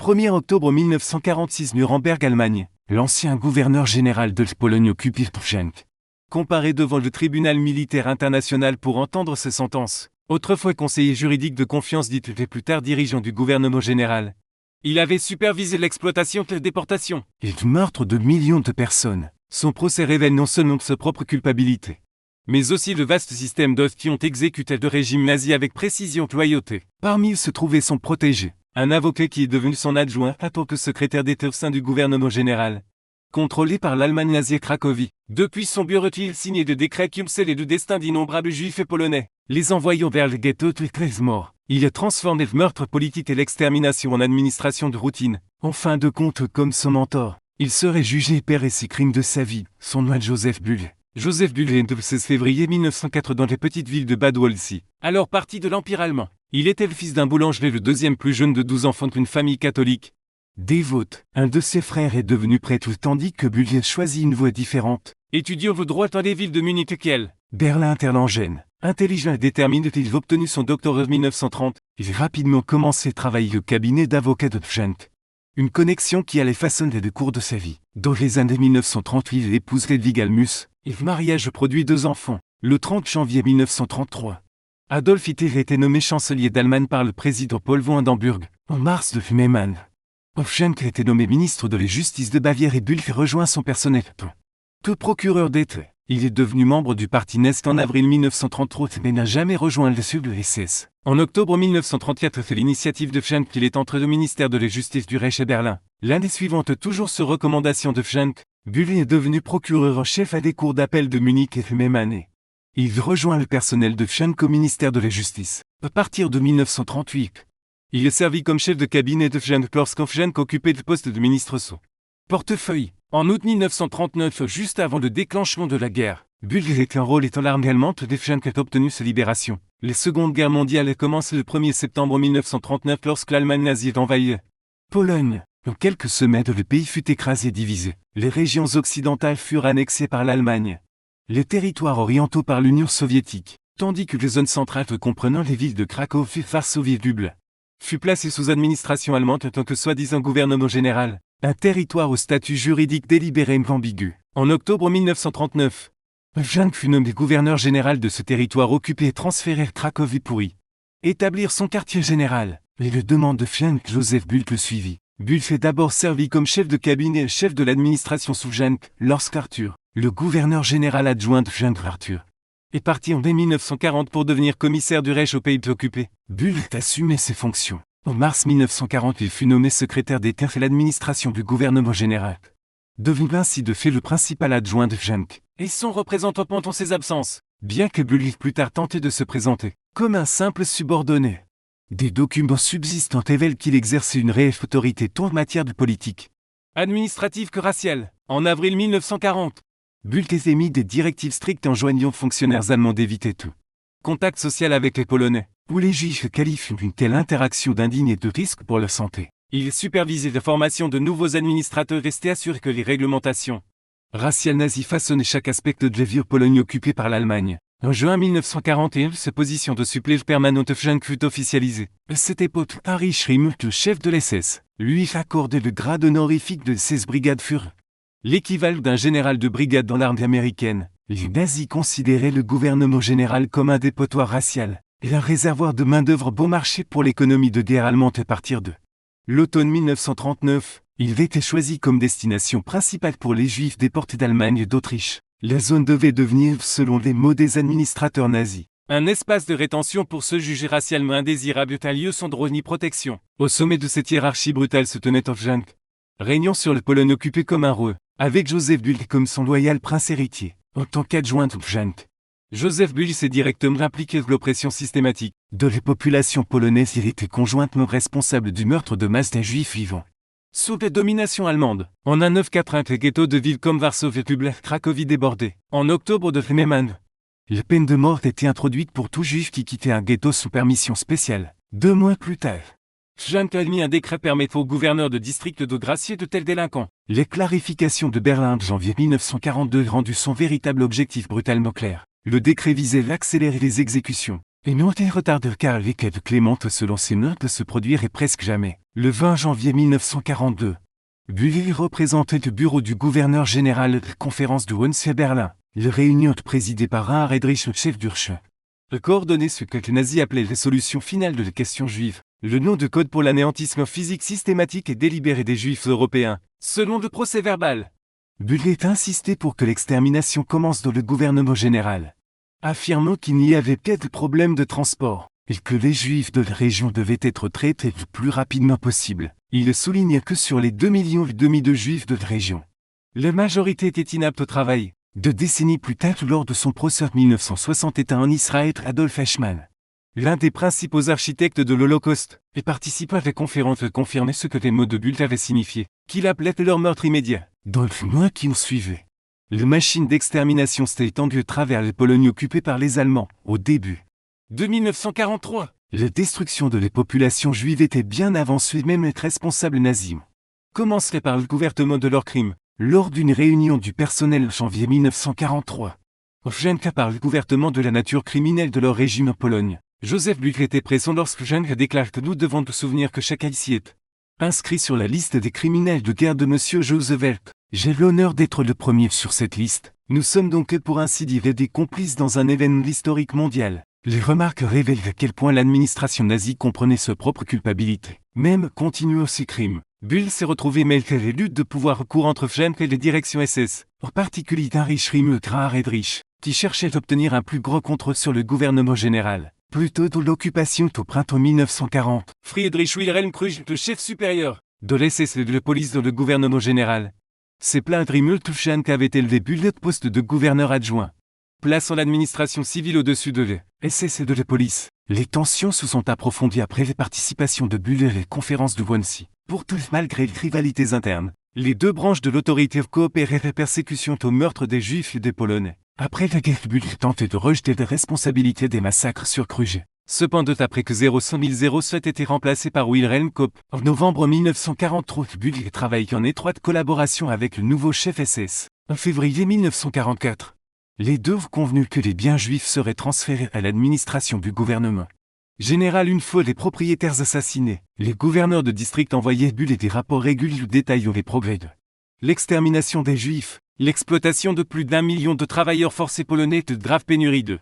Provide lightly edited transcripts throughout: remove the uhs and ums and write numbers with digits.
1er octobre 1946 Nuremberg, Allemagne. L'ancien gouverneur général de Pologne occupé Pfennig, comparé devant le tribunal militaire international pour entendre ses sentences. Autrefois conseiller juridique de confiance dit et plus tard dirigeant du gouvernement général. Il avait supervisé l'exploitation et la déportation et le meurtre de millions de personnes. Son procès révèle non seulement sa propre culpabilité, mais aussi le vaste système d'oaths qui ont exécuté le régime nazi avec précision et loyauté. Parmi eux se trouvait son protégé, un avocat qui est devenu son adjoint en tant que secrétaire d'État au sein du gouvernement général, contrôlé par l'Allemagne nazie à Cracovie. Depuis son bureau, il signait de décrets qui ont scellé le destin d'innombrables juifs et polonais, les envoyant vers le ghetto et 13 morts. Il a transformé le meurtre politique et l'extermination en administration de routine. En fin de compte, comme son mentor, il serait jugé et paierait ses crimes de sa vie. Son nom est Joseph Bull. Joseph Bull est né le 16 février 1904 dans les petites villes de Bad Waldsee, alors partie de l'Empire allemand. Il était le fils d'un boulanger, le deuxième plus jeune de 12 enfants d'une famille catholique dévote. Un de ses frères est devenu prêtre tandis que Bull a choisi une voie différente. Étudiant le droit dans les villes de Munich et Kiel, Berlin Interlangen. Intelligent et déterminé, il a obtenu son doctorat en 1930. Il a rapidement commencé à travailler au cabinet d'avocat de Pfennig. Une connexion qui allait façonner le cours de sa vie. Dans les années 1938, il épouse Hedwig Almus, et le mariage produit 2 enfants. Le 30 janvier 1933, Adolf Hitler a été nommé chancelier d'Allemagne par le président Paul von Hindenburg. En mars de Fumeyman, Pfennig a été nommé ministre de la Justice de Bavière et Bull a rejoint son personnel. Tout procureur d'État. Il est devenu membre du parti Nest en avril 1933 mais n'a jamais rejoint le sud de l'SS. En octobre 1934, c'est l'initiative de Pfennig qu'il est entré au ministère de la Justice du Reich à Berlin. L'année suivante, toujours sur recommandation de Pfennig, Bull est devenu procureur en chef à des cours d'appel de Munich et la même année. Il rejoint le personnel de Pfennig au ministère de la Justice. À partir de 1938, il a servi comme chef de cabinet de Pfennig lorsque Pfennig occupait le poste de ministre sous portefeuille. En août 1939, juste avant le déclenchement de la guerre, Bull a été en rôle étant l'armée allemande et Pfennig a obtenu sa libération. La Seconde Guerre mondiale a commencé le 1er septembre 1939 lorsque l'Allemagne nazie a envahi Pologne. En quelques semaines, le pays fut écrasé et divisé. Les régions occidentales furent annexées par l'Allemagne, les territoires orientaux par l'Union soviétique, tandis que les zones centrales comprenant les villes de Cracovie, Varsovie et Lublin fut placée sous administration allemande en tant que soi-disant gouvernement général. Un territoire au statut juridique délibérément ambigu. En octobre 1939, Pfennig fut nommé gouverneur général de ce territoire occupé et transféré à Cracovie pour y établir son quartier général. Et le demande de Pfennig, Joseph Bull le suivit. Bull fait d'abord servi comme chef de cabinet et chef de l'administration sous Pfennig, lorsqu'Arthur, le gouverneur général adjoint de Pfennig Arthur, est parti en mai 1940 pour devenir commissaire du Reich aux pays occupés. Bull a assumé ses fonctions. En mars 1940, il fut nommé secrétaire d'État à l'administration du gouvernement général, devenu ainsi de fait le principal adjoint de Pfennig et son représentant pendant ses absences, bien que Bull ait plus tard tenté de se présenter comme un simple subordonné. Des documents subsistent révèlent qu'il exerçait une réelle autorité tant en matière de politique administrative que raciale. En avril 1940, Bull a émis des directives strictes enjoignant aux fonctionnaires allemands d'éviter tout contact social avec les Polonais, où les Juifs qualifient une telle interaction d'indigne et de risque pour leur santé. Il supervisait la formation de nouveaux administrateurs et s'est assuré que les réglementations raciales nazies façonnaient chaque aspect de la vie aux Pologne occupée par l'Allemagne. En juin 1941, sa position de suppléant permanent de Pfennig fut officialisée. À cette époque, Harry Schrimm, le chef de l'SS, lui accordait le grade honorifique de 16 brigades Führer, l'équivalent d'un général de brigade dans l'armée américaine. Les nazis considéraient le gouvernement général comme un dépotoir racial et un réservoir de main-d'œuvre bon marché pour l'économie de guerre allemande à partir de l'automne 1939. Il avait été choisi comme destination principale pour les Juifs déportés d'Allemagne et d'Autriche. La zone devait devenir, selon les mots des administrateurs nazis, un espace de rétention pour ceux jugés racialement indésirables et un lieu sans droit ni protection. Au sommet de cette hiérarchie brutale se tenait Pfennig, régnant sur le Pologne occupé comme un roi, avec Joseph Bull comme son loyal prince héritier. En tant qu'adjoint de Pfennig, Joseph Bull s'est directement impliqué dans l'oppression systématique de la population polonaise. Il était conjointement responsable du meurtre de masse des Juifs vivants sous la domination allemande. En 1941, les ghettos de villes comme Varsovie, Lublin, Cracovie débordaient. En octobre de Fumeyman, la peine de mort était introduite pour tout juif qui quittait un ghetto sous permission spéciale. 2 mois plus tard, Pfennig a émis un décret permettant au gouverneur de district de gracier de tels délinquants. Les clarifications de Berlin de janvier 1942 rendu son véritable objectif brutalement clair. Le décret visait d'accélérer les exécutions Et non été retardé car l'équête clémente selon ses notes se produirait presque jamais. Le 20 janvier 1942, Bulle représentait le bureau du gouverneur général de la conférence de Wannsee à Berlin. La réunion présidée par Reinhard Heydrich, le chef d'Urche. Coordonner ce que les nazis appelaient les solutions finales de la question juive, le nom de code pour l'anéantissement physique systématique et délibéré des juifs européens, selon le procès-verbal. Bulle a insisté pour que l'extermination commence dans le gouvernement général, affirmant qu'il n'y avait pas de problème de transport, et que les juifs de la région devaient être traités le plus rapidement possible. Il souligne que sur les 2,5 millions de juifs de la région, la majorité était inapte au travail. 2 décennies plus tard, lors de son procès en 1961 en Israël, Adolf Eichmann, l'un des principaux architectes de l'Holocauste, et participa à la conférence confirmer ce que les mots de Bulle avaient signifié, qu'il appelait leur meurtre immédiat. Dans le mois qui ont suivi, la machine d'extermination s'est étendue à travers les Polognes occupées par les Allemands, au début de 1943. La destruction de la population juive était bien avancée, même les responsables nazis commenceraient par le couvertement de leurs crimes. Lors d'une réunion du personnel en janvier 1943, Jenka parle ouvertement de la nature criminelle de leur régime en Pologne. Joseph Bulle était présent lorsque Jenka déclare que nous devons nous souvenir que chaque haïtien est inscrit sur la liste des criminels de guerre de Monsieur Roosevelt. J'ai l'honneur d'être le premier sur cette liste. Nous sommes donc pour ainsi dire des complices dans un événement historique mondial. Les remarques révèlent à quel point l'administration nazie comprenait sa propre culpabilité, même continuant ses crimes. Bulle s'est retrouvé mêlé à les luttes de pouvoir court entre Jenka et les directions SS, en particulier Heinrich Himmler et Reinhard Heydrich, qui cherchaient d'obtenir un plus gros contrôle sur le gouvernement général. Plus tôt dans l'occupation au printemps 1940, Friedrich Wilhelm Kruge, le chef supérieur de l'SS et de la police dans le gouvernement général, s'est plaint que Jenka avait élevé Bulle au poste de gouverneur adjoint, plaçant l'administration civile au-dessus de l'SS et de la police. Les tensions se sont approfondies après la participation de Bulle à les conférences de Wannsee. Pourtant, malgré les rivalités internes, les deux branches de l'autorité coopéraient à la persécution au meurtre des Juifs et des Polonais. Après la guerre, Bulle tentait de rejeter la responsabilité des massacres sur Kruge. Cependant, après que 007 était remplacé par Wilhelm Kopp, en novembre 1943, Bulle travaillait en étroite collaboration avec le nouveau chef SS. En février 1944, les deux ont convenu que les biens juifs seraient transférés à l'administration du gouvernement général une fois les propriétaires assassinés. Les gouverneurs de district envoyaient Bulle des rapports réguliers détaillant les progrès de l'extermination des Juifs, l'exploitation de plus d'1 million de travailleurs forcés polonais et de graves pénuries de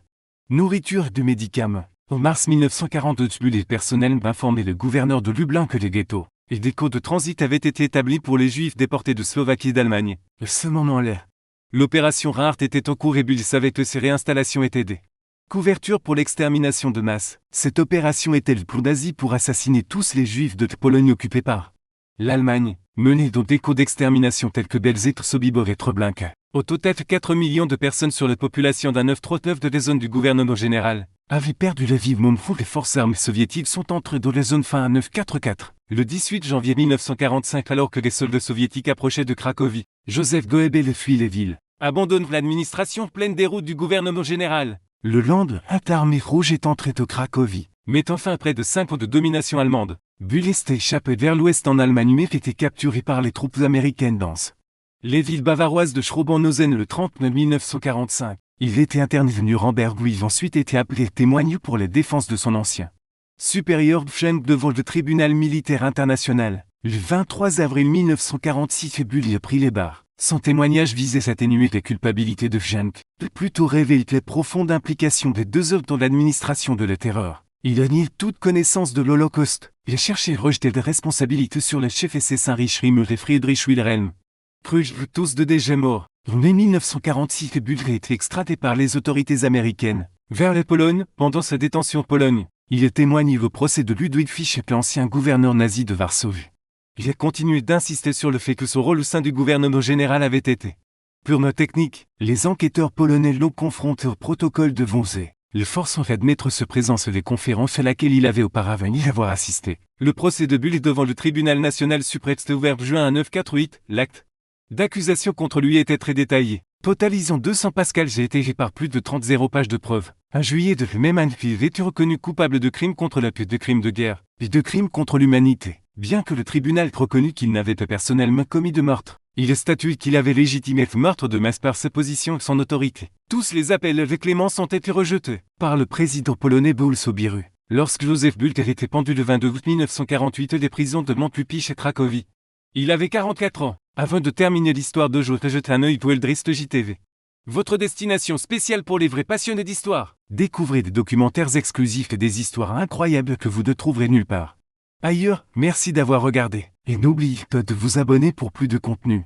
nourriture et de médicaments. En mars 1942, Bulle personnel informait le gouverneur de Lublin que les ghettos et des camps de transit avaient été établis pour les Juifs déportés de Slovaquie et d'Allemagne. Ce moment-là, l'opération Reinhardt était en cours et Bulle savait que ces réinstallations étaient des couverture pour l'extermination de masse. Cette opération était le plan nazi pour assassiner tous les Juifs de Pologne occupés par l'Allemagne, menée dans des camps d'extermination tels que Belzec, Sobibor et Treblinka. Au total, 4 millions de personnes sur la population d'un 939 de la zone du gouvernement général avaient perdu la vie. Les forces armées soviétiques sont entrées dans la zone fin à 944. Le 18 janvier 1945, alors que les soldats soviétiques approchaient de Cracovie, Joseph Goebbels fuit les villes, abandonne l'administration pleine des routes du gouvernement général. Le Land, armée rouge est entré au Cracovie, mettant fin à près de 5 ans de domination allemande. Bulle s'est échappé vers l'ouest en Allemagne mais été capturé par les troupes américaines dans les villes bavaroises de Schrobenhausen le 30 mai 1945. Il était interné à Nuremberg où il a ensuite été appelé témoigne pour la défense de son ancien supérieur Schenk devant le tribunal militaire international. Le 23 avril 1946, Bulle a pris les barres. Son témoignage visait à atténuer les culpabilités de Schenk, de plutôt révéler les profondes implications des deux hommes dans l'administration de la terreur. Il a nié toute connaissance de l'Holocauste. Il a cherché à rejeter des responsabilités sur les chefs SS Heinrich Himmler et Friedrich Wilhelm Kruge, tous deux déjà morts. En mai 1946, Bulle a été extradé par les autorités américaines vers la Pologne pendant sa détention en Pologne. Il a témoigné au procès de Ludwig Fischel, l'ancien gouverneur nazi de Varsovie. Il a continué d'insister sur le fait que son rôle au sein du gouvernement général avait été purement technique. Les enquêteurs polonais l'ont confronté au protocole de Wannsee, le forçant à admettre sa présence à des conférences à laquelle il avait auparavant y avoir assisté. Le procès de Bulle est devant le tribunal national suprême ouvert juin à 948. L'acte d'accusation contre lui était très détaillé, totalisant 200 pascals et étayé par plus de 30 pages de preuves. En juillet de la même année, il était reconnu coupable de crimes contre la paix, de crimes de guerre et de crimes contre l'humanité, bien que le tribunal ait reconnu qu'il n'avait pas personnellement commis de meurtre. Il est statué qu'il avait légitimé le meurtre de masse par sa position et son autorité. Tous les appels de clémence ont été rejetés par le président polonais Boul Sobiru, lorsque Józef Bulter était pendu le 22 août 1948 des prisons de Montlupisz et Cracovie. Il avait 44 ans. Avant de terminer l'histoire de Józef, jetez un œil pour Eldrist JTV. Votre destination spéciale pour les vrais passionnés d'histoire. Découvrez des documentaires exclusifs et des histoires incroyables que vous ne trouverez nulle part ailleurs. Merci d'avoir regardé. Et n'oubliez pas de vous abonner pour plus de contenu.